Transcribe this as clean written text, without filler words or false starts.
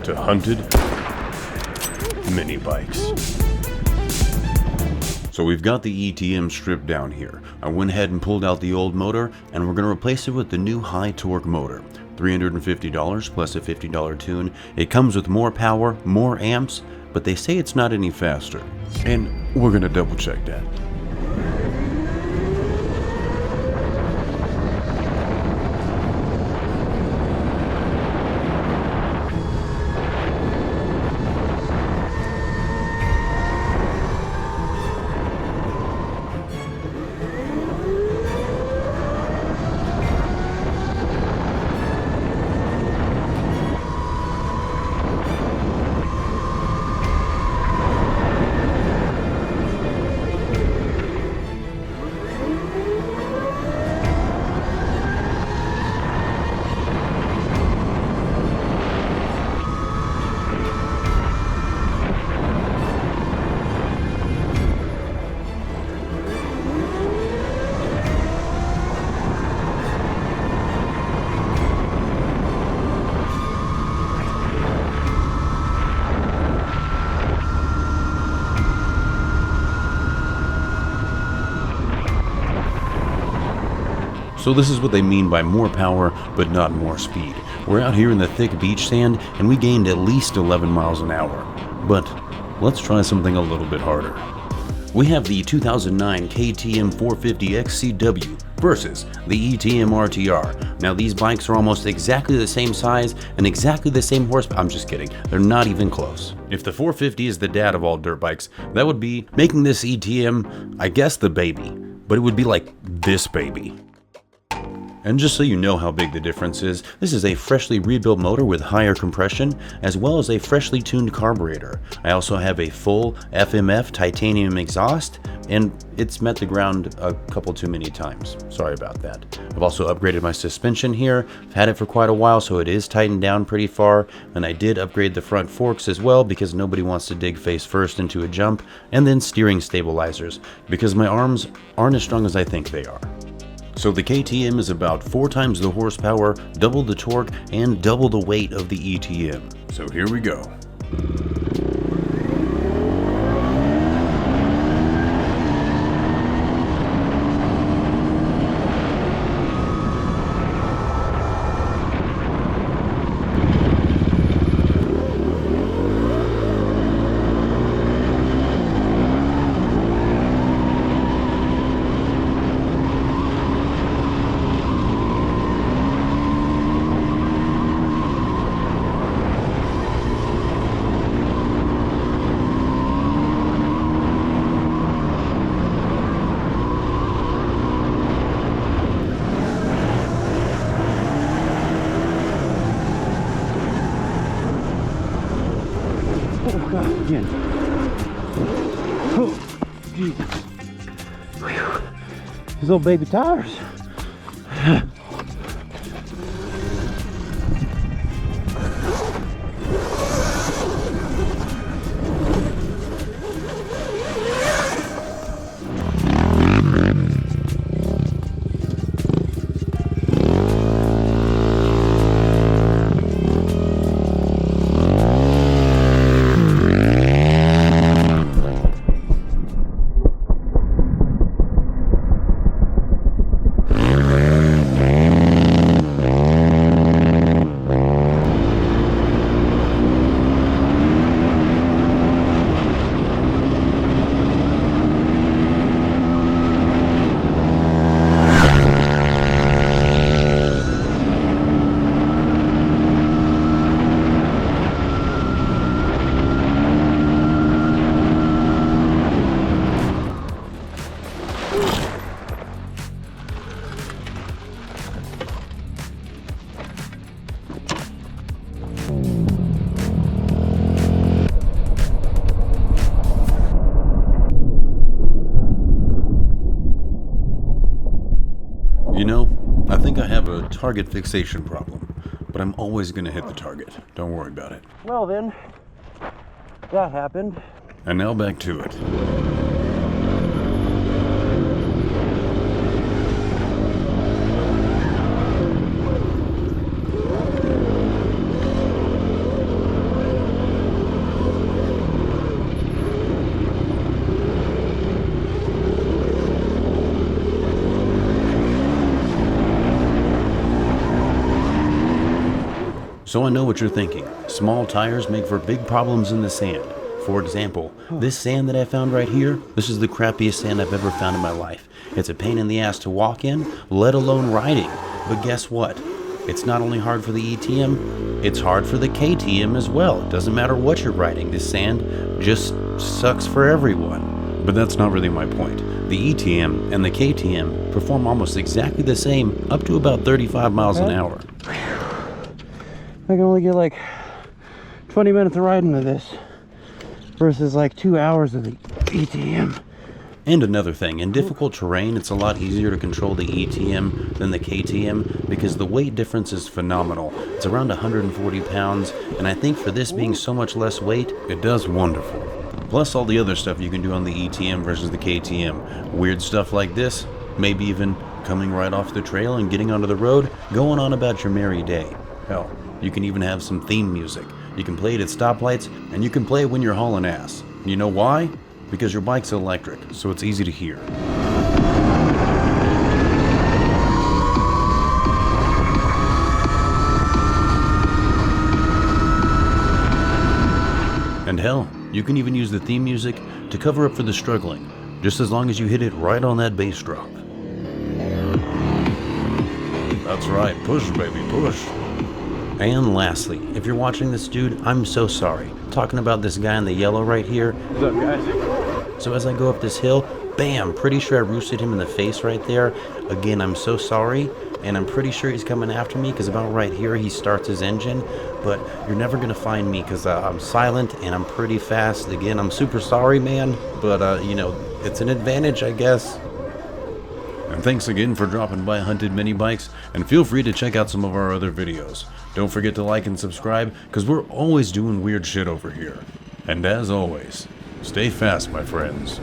to hunted mini bikes. So we've got the ETM stripped down here. I went ahead and pulled out the old motor, and we're going to replace it with the new high torque motor. $350 plus a $50 tune. It comes with more power, more amps, but they say it's not any faster. And we're going to double check that. So this is what they mean by more power, but not more speed. We're out here in the thick beach sand, and we gained at least 11 miles an hour. But let's try something a little bit harder. We have the 2009 KTM 450XCW versus the ETM RTR. Now these bikes are almost exactly the same size and exactly the same horsepower. I'm just kidding, they're not even close. If the 450 is the dad of all dirt bikes, that would be making this ETM, I guess, the baby. But it would be like this baby. And just so you know how big the difference is, this is a freshly rebuilt motor with higher compression, as well as a freshly tuned carburetor. I also have a full FMF titanium exhaust, and it's met the ground a couple too many times. Sorry about that. I've also upgraded my suspension here. I've had it for quite a while, so it is tightened down pretty far, and I did upgrade the front forks as well because nobody wants to dig face first into a jump, and then steering stabilizers, because my arms aren't as strong as I think they are. So the KTM is about 4 times the horsepower, double the torque, and double the weight of the ETM. So here we go. Oh God, again. Oh, Jesus. Whew. These little baby tires. You know, I think I have a target fixation problem, but I'm always going to hit the target. Don't worry about it. Well then, that happened. And now back to it. So I know what you're thinking. Small tires make for big problems in the sand. For example, this sand that I found right here, this is the crappiest sand I've ever found in my life. It's a pain in the ass to walk in, let alone riding. But guess what? It's not only hard for the ETM, it's hard for the KTM as well. It doesn't matter what you're riding, this sand just sucks for everyone. But that's not really my point. The ETM and the KTM perform almost exactly the same up to about 35 miles an hour. I can only get like 20 minutes of riding with this versus like 2 hours of the ETM. And another thing, in difficult terrain, it's a lot easier to control the ETM than the KTM because the weight difference is phenomenal. It's around 140 pounds, and I think for this being so much less weight, it does wonderful. Plus all the other stuff you can do on the ETM versus the KTM. Weird stuff like this, maybe even coming right off the trail and getting onto the road, going on about your merry day. Hell, you can even have some theme music. You can play it at stoplights, and you can play it when you're hauling ass. You know why? Because your bike's electric, so it's easy to hear. And hell, you can even use the theme music to cover up for the struggling, just as long as you hit it right on that bass drop. That's right, push baby, push. And lastly, if you're watching this dude, I'm so sorry. Talking about this guy in the yellow right here. What's up, guys? So as I go up this hill, bam, pretty sure I roosted him in the face right there. Again, I'm so sorry, and I'm pretty sure he's coming after me because about right here he starts his engine, but you're never gonna find me because I'm silent and I'm pretty fast. Again, I'm super sorry, man, but you know, it's an advantage, I guess. And thanks again for dropping by Hunted Mini Bikes, and feel free to check out some of our other videos. Don't forget to like and subscribe, because we're always doing weird shit over here. And as always, stay fast, my friends.